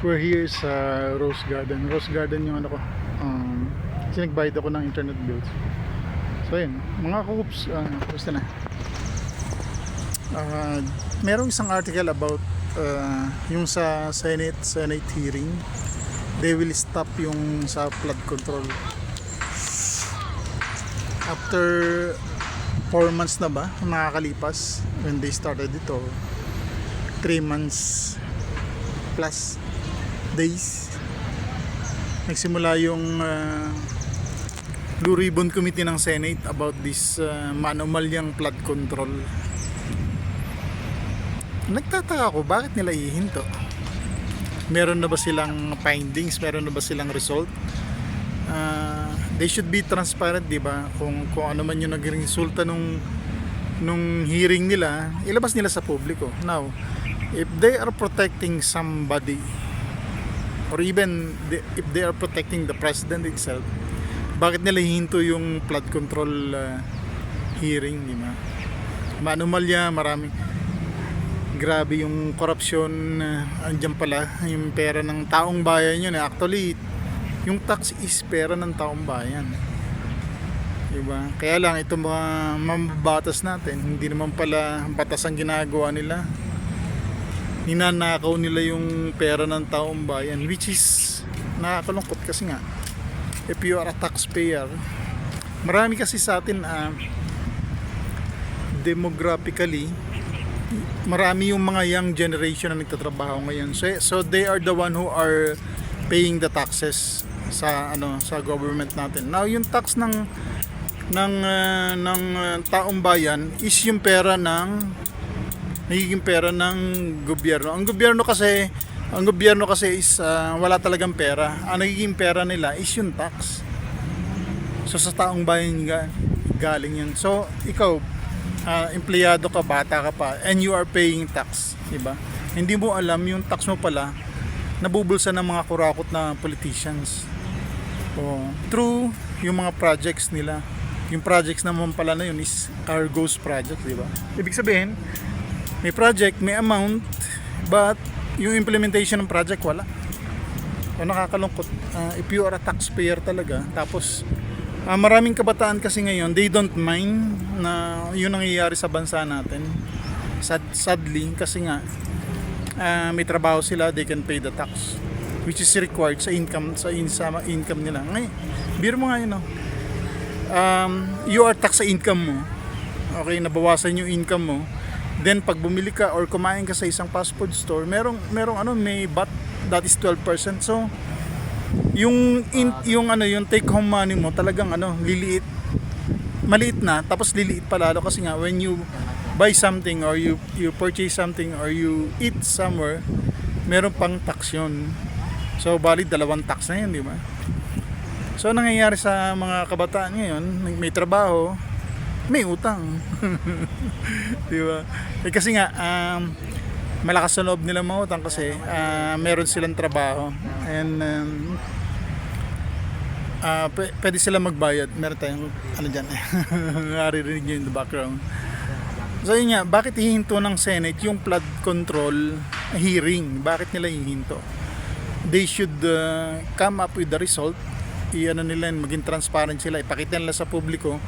We're here sa Rose Garden. Rose Garden yung ano ko. Kasi nagbayad ako ng internet bills. So ayun, mga koops, gusto na. Merong isang article about yung sa Senate hearing. They will stop yung sa flood control. After 4 months na ba nakakalipas when they started ito, 3 months plus days nagsimula yung Blue Ribbon Committee ng Senate about this manumalyang flood control. Nagtataka ako bakit nila ihinto. Meron na ba silang findings, meron na ba silang result? They should be transparent, di ba? Kung ano man yung naging resulta nung hearing nila, ilabas nila sa publiko. Now, if they are protecting somebody, or even if they are protecting the president itself, bakit nila hihinto yung flood control hearing, di ba? Manumalya, marami. Grabe yung korupsyon, andyan pala yung pera ng taong bayan yun. Actually, yung tax is pera ng taong bayan, diba? Kaya lang ito mga mambabatas natin, hindi naman pala batas ang ginagawa nila. Ninanakaw nila yung pera ng taong bayan, which is nakakalungkot kasi nga if you are a taxpayer, marami kasi sa atin demographically marami yung mga young generation na nagtatrabaho ngayon, so they are the one who are paying the taxes sa government natin. Now yung tax ng taong bayan is yung pera nagiging pera ng gobyerno. Ang gobyerno kasi is wala talagang pera. Ang nagiging pera nila is yung tax. So sa taong bayan galing yun. So ikaw, empleyado ka, bata ka pa, and you are paying tax, diba? Hindi mo alam yung tax mo pala nabubulsa ng mga kurakot na politicians. Through yung mga projects nila. Yung projects naman pala na yun is our ghost project, diba? Ibig sabihin, may project, may amount, but yung implementation ng project wala. Nakakalungkot. If you are a taxpayer talaga, tapos maraming kabataan kasi ngayon, they don't mind na yun nangyayari sa bansa natin. Sadly, kasi nga may trabaho sila, they can pay the tax which is required sa income nila. Ngayon, biro mo nga yun, you are tax sa income mo. Okay, nabawasan yung income mo. Then pag bumili ka or kumain ka sa isang fast food store, may VAT that is 12%. So yung take home money mo talagang liliit. Maliit na, tapos liliit pa lalo kasi nga when you buy something or you purchase something or you eat somewhere, meron pang tax yun. So bali 2 tax na yun, di ba? So nangyayari sa mga kabataan ngayon, may trabaho, may utang. Di ba? Kasi nga malakas sa loob nila mga utang kasi meron silang trabaho and pwede sila magbayad. Meron tayong dyan naririnig nyo in the background. So yun nga, bakit hihinto ng Senate yung flood control hearing? Bakit nila hihinto? They should come up with the result. Nila, maging transparent sila, ipakita nila sa publiko.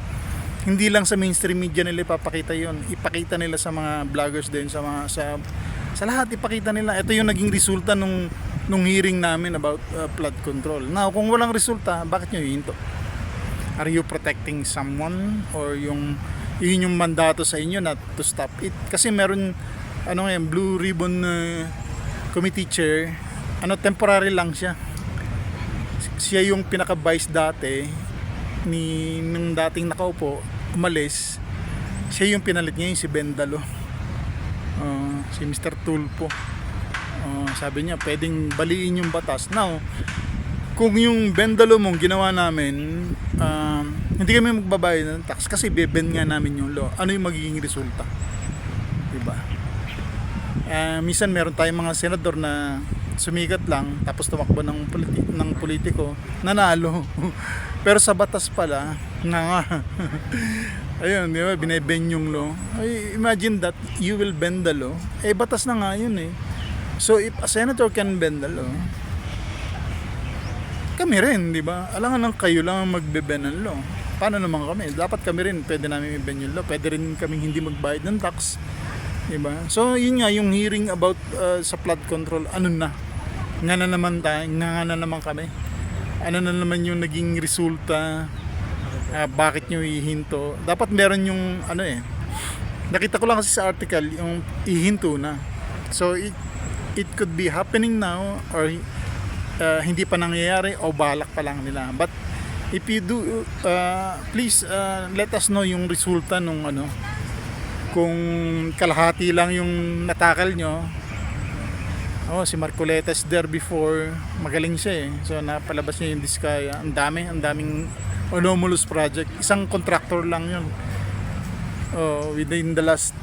Hindi lang sa mainstream media nila ipapakita yon, ipakita nila sa mga vloggers din, sa lahat ipakita nila. Ito yung naging resulta nung hearing namin about flood control. Now, kung walang resulta, bakit nyo hihinto? Are you protecting someone or yun yung mandato sa inyo na to stop it? Kasi meron Blue Ribbon Committee Chair, temporary lang siya. Siya yung pinaka-vice dati nung dating nakaupo, umalis. Siya yung pinalit niya, si Bendalo, si Mr. Tulpo. Sabi niya pwedeng baliin yung batas. Now, kung yung Bendalo mong ginawa namin, hindi kami magbabayad ng tax kasi beben nga namin yung law. Ano yung magiging resulta? Diba? Minsan meron tayong mga senador na sumikat lang tapos tumakbo ng politiko, nanalo. Pero sa batas pala ayun, di ba, bineben yung law. Imagine that you will bend the law. Batas na nga yun . So if a senator can bend the law, kami rin, di ba? Alangan ng kayo lang ang magbe-bend ng law. Paano naman kami? Dapat kami rin, pwede namin i-bend yung law. Pwede rin kaming hindi magbayad ng tax. Di ba? So yun nga, yung hearing about sa flood control, ano na? Nga na naman tayo, nga na naman kami. Ano na naman yung naging resulta? Bakit nyo ihinto? Dapat meron yung ano nakita ko lang kasi sa article yung ihinto na. So it could be happening now or hindi pa nangyayari o balak pa lang nila. But if you do, please let us know yung resulta nung ano. Kung kalahati lang yung natakal nyo, si Marcoletas there before, magaling siya So napalabas niya yung Diskaya. Ang daming anomalous project. Isang contractor lang yun. Within the last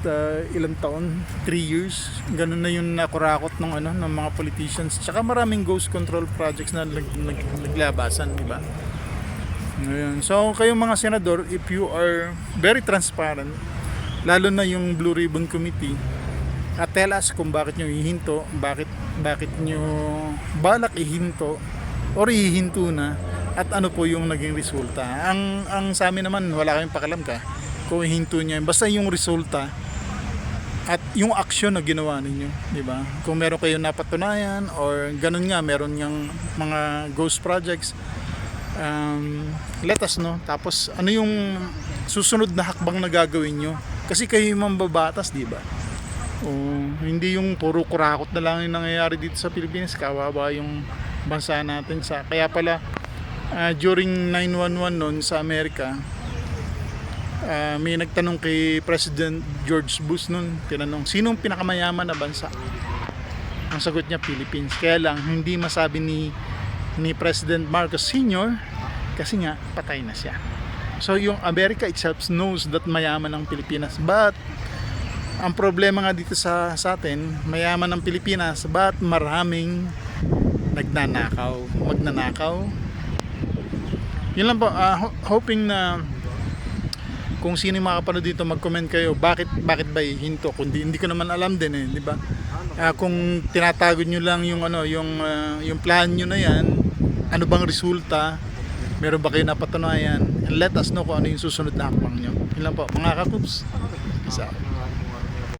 ilang taon, 3 years, ganun na yung nakurakot ng mga politicians. Tsaka maraming ghost control projects na naglabasan, di ba? Ngayon. So kayong mga senador, if you are very transparent, lalo na yung Blue Ribbon Committee, tell us kung bakit nyo ihinto, bakit nyo balak ihinto or ihinto na, at ano po yung naging resulta. Ang sa amin naman, wala kaming pakialam kung ihinto nyo. Basta yung resulta at yung aksyon na ginawa ninyo, di ba? Kung meron kayong napatunayan or ganun nga, meron ngang mga ghost projects, let us know. Tapos ano yung susunod na hakbang na gagawin nyo? Kasi kayo yung mambabatas, di ba? Hindi yung puro kurakot na lang yung nangyayari dito sa Pilipinas. Kawawa yung bansa natin. Kaya pala during 9/11 noon sa Amerika, may nagtanong kay President George Bush noon, tinanong, sinong pinakamayaman na bansa? Ang sagot niya, Philippines. Kaya lang, hindi masabi ni President Marcos Sr. kasi nga, patay na siya. So, yung America itself knows that mayaman ang Pilipinas. But, ang problema nga dito sa atin, mayaman ang Pilipinas, but maraming magnanakaw. Yun lang po, hoping na kung sino yung makapanood dito, mag-comment kayo bakit ba hinto, kundi hindi ko naman alam din di ba? Kung tinatago nyo lang yung yung plan nyo na yan, ano bang resulta, meron ba kayo napatunayan, and let us know kung ano yung susunod na hakbang nyo. Yun lang po mga kakups, isa.